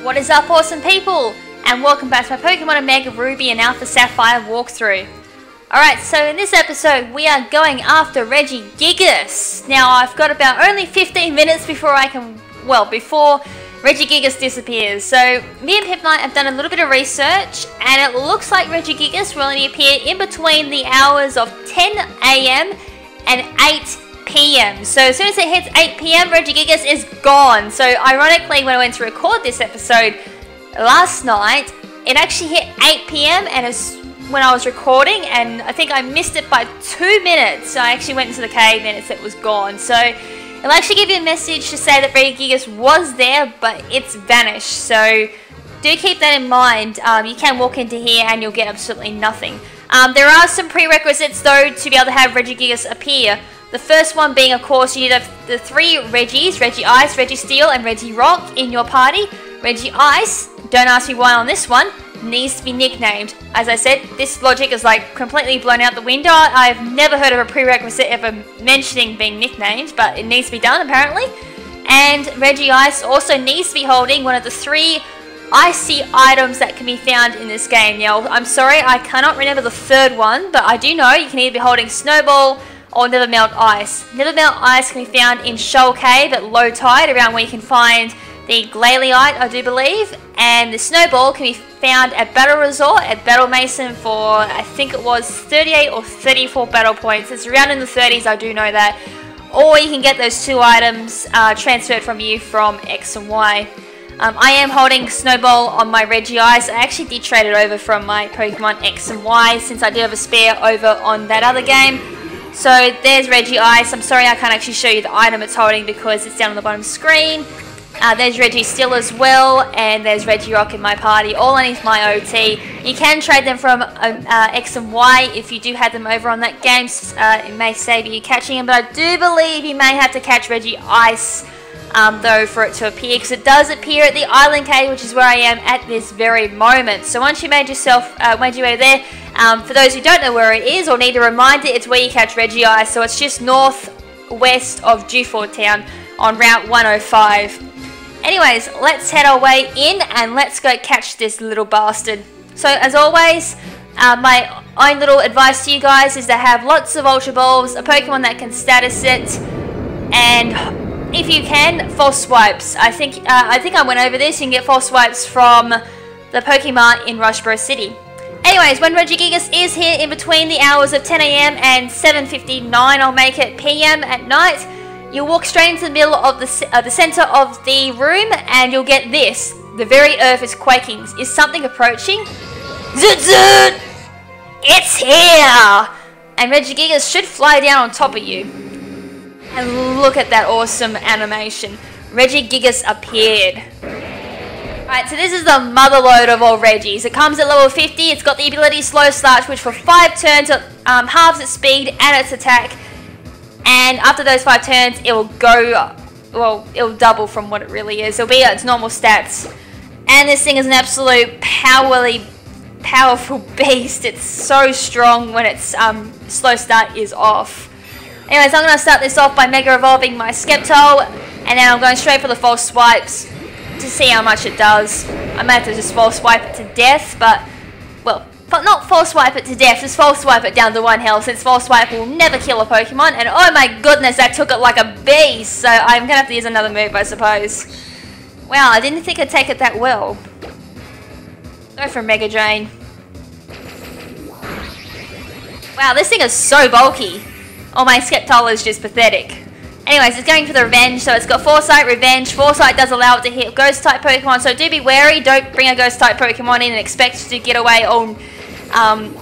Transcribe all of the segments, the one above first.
What is up, awesome people? And welcome back to my Pokemon Omega Ruby and Alpha Sapphire walkthrough. Alright, so in this episode we are going after Regigigas. Now I've got about only 15 minutes before I can, well, before Regigigas disappears. So me and Pipnite have done a little bit of research and it looks like Regigigas will only appear in between the hours of 10 AM and 8 PM. So as soon as it hits 8 PM, Regigigas is gone. So ironically, when I went to record this episode last night, it actually hit 8 PM and it's when I was recording, and I think I missed it by 2 minutes. So I actually went into the cave and it said it was gone. So it'll actually give you a message to say that Regigigas was there, but it's vanished. So do keep that in mind. You can walk into here and you'll get absolutely nothing. There are some prerequisites though to be able to have Regigigas appear. The first one being, of course, you need the 3 Regis, Regice, Registeel, and Regirock in your party. Regice, don't ask me why on this one, needs to be nicknamed. As I said, this logic is like completely blown out the window. I've never heard of a prerequisite ever mentioning being nicknamed, but it needs to be done apparently. And Regice also needs to be holding one of the 3 icy items that can be found in this game. Now, I'm sorry, I cannot remember the 3rd one, but I do know you can either be holding Snowball or Never Melt Ice. Never Melt Ice can be found in Shoal Cave at low tide, around where you can find the Glalie-ite, I do believe, and the Snowball can be found at Battle Resort at Battle Mason for, I think it was 38 or 34 battle points. It's around in the 30s, I do know that. Or you can get those 2 items transferred from you from X and Y. I am holding Snowball on my Regice. I actually did trade it over from my Pokemon X and Y since I did have a spare over on that other game. So there's Regice. I'm sorry I can't actually show you the item it's holding because it's down on the bottom screen. There's Registeel as well, and there's Regirock in my party, all underneath my OT. You can trade them from X and Y if you do have them over on that game. It may save you catching them, but I do believe you may have to catch Regice though for it to appear, because it does appear at the Island Cave, which is where I am at this very moment. So once you made your way there, for those who don't know where it is or need a reminder, it's where you catch Regice. So it's just northwest of Dewford Town on Route 105. Anyways, let's head our way in and let's go catch this little bastard. So as always, my own little advice to you guys is to have lots of Ultra Balls, a Pokemon that can status it, and if you can, false swipes. I think I went over this. You can get false swipes from the Pokemon in Rushborough City. Anyways, when Regigigas is here in between the hours of 10 AM and 7:59, I'll make it PM at night. You'll walk straight into the middle of the center of the room and you'll get this. The very earth is quaking. Is something approaching? Zoot zoot! It's here! And Regigigas should fly down on top of you. And look at that awesome animation. Regigigas appeared. Alright, so this is the mother load of all Regis. It comes at level 50. It's got the ability Slow Start, which for 5 turns halves its speed and its attack. And after those 5 turns, it will go, well, it'll double from what it really is. It'll be at its normal stats. And this thing is an absolute powerful beast. It's so strong when its slow start is off. Anyways, I'm going to start this off by Mega Evolving my Sceptile. And then I'm going straight for the false swipes to see how much it does. I might have to just false swipe it to death, but, well, not false swipe it to death, just false swipe it down to 1 health, since false swipe will never kill a Pokemon, and oh my goodness, that took it like a beast, so I'm going to have to use another move, I suppose. Wow, I didn't think I'd take it that well. Go for Mega Drain. Wow, this thing is so bulky. Oh, my Sceptile is just pathetic. Anyways, it's going for the Revenge, so it's got Foresight, Revenge. Foresight does allow it to hit Ghost-type Pokemon, so do be wary. Don't bring a Ghost-type Pokemon in and expect to get away all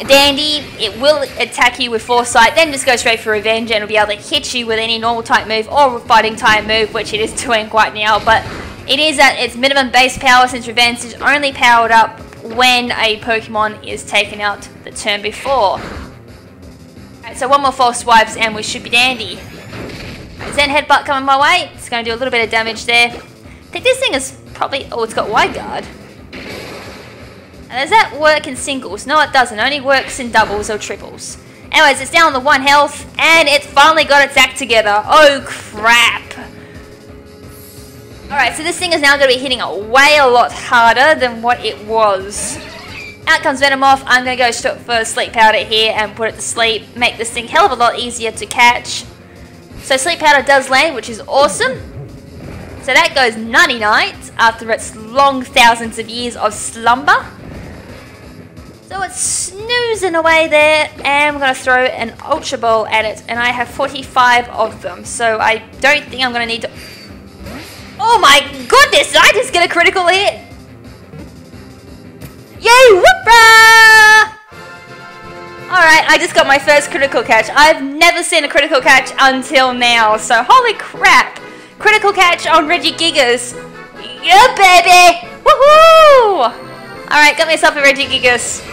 dandy. It will attack you with Foresight, then just go straight for Revenge, and it'll be able to hit you with any normal-type move or Fighting-type move, which it is doing quite now. But it is at its minimum base power, since Revenge is only powered up when a Pokemon is taken out the turn before. Alright, so 1 more false swipes, and we should be dandy. Zen Headbutt coming my way. It's going to do a little bit of damage there. I think this thing is probably... Oh, it's got Wide Guard. Does that work in singles? No, it doesn't. It only works in doubles or triples. Anyways, it's down to 1 health, and it's finally got its act together. Oh, crap. Alright, so this thing is now going to be hitting way a lot harder than what it was. Out comes Venomoth. I'm going to go straight for Sleep Powder here and put it to sleep. Make this thing hell of a lot easier to catch. So Sleep Powder does land, which is awesome. So that goes nighty-night after its long thousands of years of slumber. So it's snoozing away there, and we're going to throw an Ultra Ball at it, and I have 45 of them, so I don't think I'm going to need to... Oh my goodness, did I just get a critical hit? Yay, whoopra! Alright, I just got my first critical catch. I've never seen a critical catch until now, so holy crap! Critical catch on Regigigas. Yeah, baby! Woohoo! Alright, got myself a Regigigas.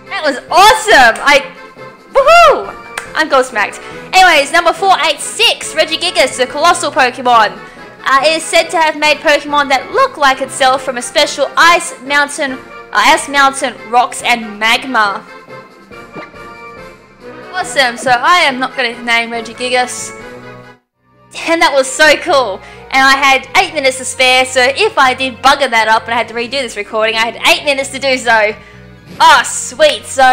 That was awesome! Woohoo! I'm ghost-smacked. Anyways, number 486, Regigigas, the colossal Pokemon. It is said to have made Pokemon that look like itself from a special ice mountain, rocks, and magma. Awesome, so I am not going to name Regigigas. And that was so cool. And I had 8 minutes to spare, so if I did bugger that up and I had to redo this recording, I had 8 minutes to do so. Oh, sweet. So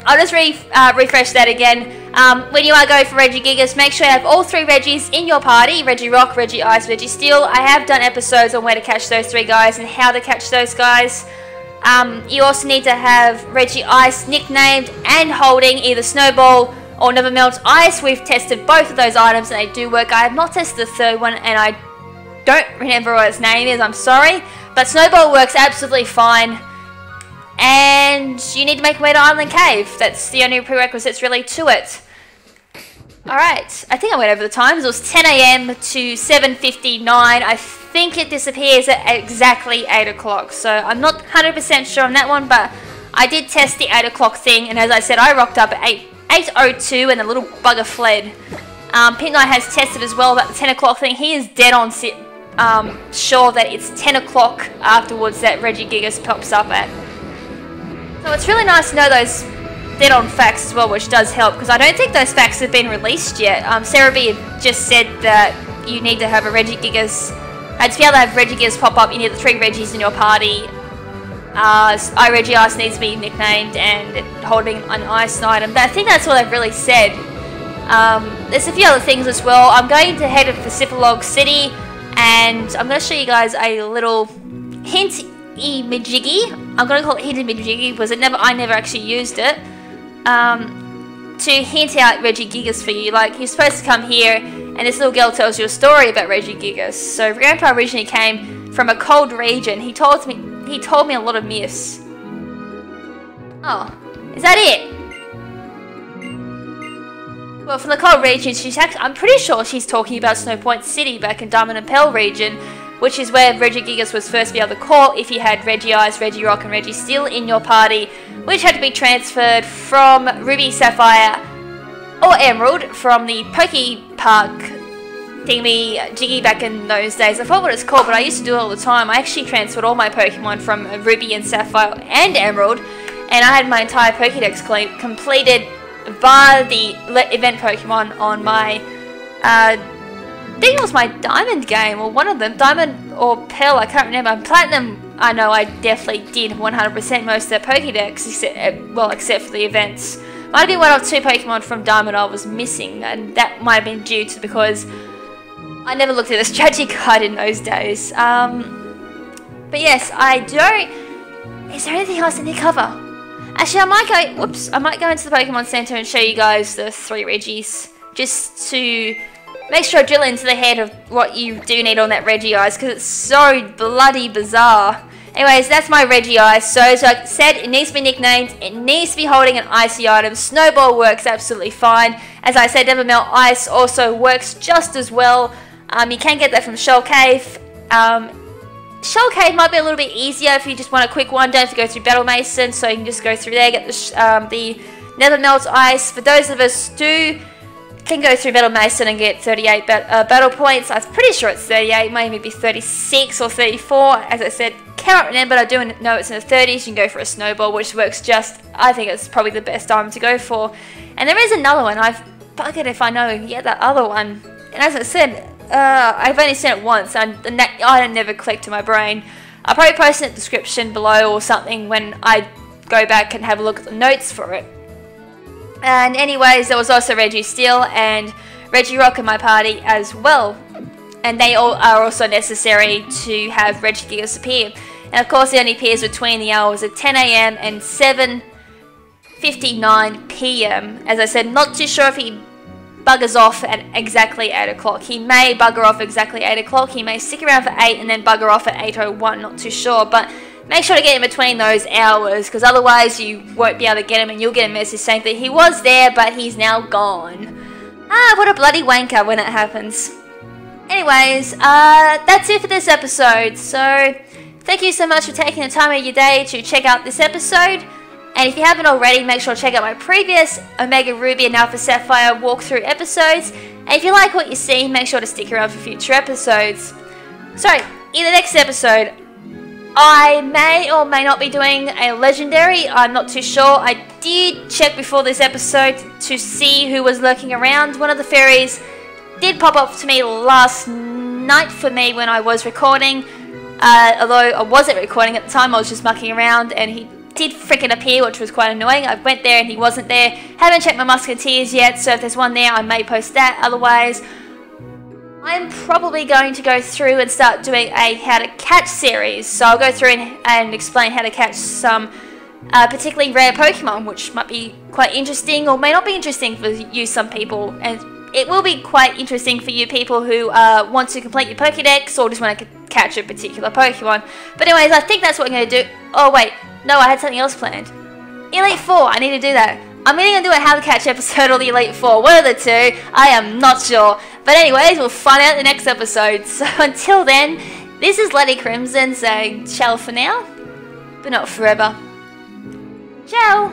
I'll just refresh that again. When you are going for Regigigas, make sure you have all 3 Regis in your party. Regirock, Regiice, Registeel. I have done episodes on where to catch those 3 guys and how to catch those guys. You also need to have Regiice nicknamed and holding either Snowball or Never Melt Ice. We've tested both of those items and they do work. I have not tested the third one and I don't remember what its name is, I'm sorry. But Snowball works absolutely fine. And you need to make your way to Island Cave. That's the only prerequisites really to it. Alright, I think I went over the times. It was 10 AM to 7:59. I think it disappears at exactly 8 o'clock. So I'm not 100% sure on that one, but I did test the 8 o'clock thing. And as I said, I rocked up at 8:02 and the little bugger fled. Pink Knight has tested as well about the 10 o'clock thing. He is dead on sure that it's 10 o'clock afterwards that Regigigas pops up at. So it's really nice to know those dead on facts as well, which does help, because I don't think those facts have been released yet. Sarah B just said that you need to have a Regigigas, to be able to have Regigigas pop up, you need the 3 Regis in your party. Regiice needs to be nicknamed and holding an ice item, but I think that's all they've really said. There's a few other things as well. I'm going to head to Sipalog City, and I'm going to show you guys a little hint-e-majiggy. I'm going to call it hint-e-majiggy because I never actually used it. To hint out Regigigas for you. Like, you're supposed to come here and this little girl tells you a story about Regigigas. So Grandpa originally came from a cold region. He told me a lot of myths. Oh, is that it? Well, from the cold region, I'm pretty sure she's talking about Snow Point City back in Diamond and Pearl region, which is where Regigigas was first be able to call if you had Regiice, Regirock, and Registeel in your party, which had to be transferred from Ruby, Sapphire, or Emerald from the Poke Park thingy-jiggy back in those days. I forgot what it's called, but I used to do it all the time. I actually transferred all my Pokemon from Ruby and Sapphire and Emerald, and I had my entire Pokedex completed via the event Pokemon on my, I think it was my Diamond game, or one of them, Diamond or Pearl, I can't remember. Platinum, I know I definitely did 100% most of that Pokedex, except for the events. Might have been one or 2 Pokemon from Diamond I was missing, and that might have been due to because I never looked at the strategy guide in those days. But yes, I don't... Is there anything else I need to cover? Actually, I might go into the Pokemon Center and show you guys the 3 Regis, just to make sure I drill into the head of what you do need on that Regiice, because it's so bloody bizarre. Anyways, that's my Regiice. So like I said, it needs to be nicknamed, it needs to be holding an icy item. Snowball works absolutely fine. As I said, Never Melt Ice also works just as well. You can get that from Shell Cave. Shell Cave might be a little bit easier if you just want a quick one. Don't have to go through Battle Mason, so you can just go through there, get the Never Melt Ice. For those of us who can go through Battle Mason and get 38 battle points, I'm pretty sure it's 38, maybe be 36 or 34. As I said, cannot remember, but I do know it's in the 30s. You can go for a Snowball, which works I think it's probably the best item to go for. And there is another one. I've buggered if I know you can get that other one. And as I said, I've only seen it once, and I never clicked to my brain. I'll probably post in the description below or something when I go back and have a look at the notes for it. And anyways, there was also Reggie Steel and Reggie Rock in my party as well. And they all are also necessary to have Regigigas appear. And of course, he only appears between the hours of 10 AM and 7:59 PM. As I said, not too sure if he buggers off at exactly 8 o'clock. He may bugger off exactly 8 o'clock. He may stick around for 8 and then bugger off at 8:01. Not too sure. But make sure to get in between those hours, because otherwise you won't be able to get him and you'll get a message saying that he was there but he's now gone. Ah, what a bloody wanker when it happens. Anyways, that's it for this episode. So, thank you so much for taking the time of your day to check out this episode. And if you haven't already, make sure to check out my previous Omega Ruby and Alpha Sapphire walkthrough episodes. And if you like what you see, make sure to stick around for future episodes. So, in the next episode, I may or may not be doing a legendary. I'm not too sure. I did check before this episode to see who was lurking around. One of the fairies did pop up to me last night for me when I was recording. Although I wasn't recording at the time, I was just mucking around, and he did frickin' appear, which was quite annoying. I went there and he wasn't there. Haven't checked my musketeers yet, so if there's one there, I may post that. Otherwise, I'm probably going to go through and start doing a how to catch series. So I'll go through and explain how to catch some particularly rare Pokemon, which might be quite interesting or may not be interesting for you some people. And it will be quite interesting for you people who want to complete your Pokédex or just want to catch a particular Pokemon. But anyways, I think that's what I'm going to do. Oh wait, no, I had something else planned. Elite Four, I need to do that. I'm either going to do a How to Catch episode or the Elite Four. One of the two, I am not sure. But anyways, we'll find out in the next episode. So until then, this is Lady KrimZen saying ciao for now, but not forever. Ciao!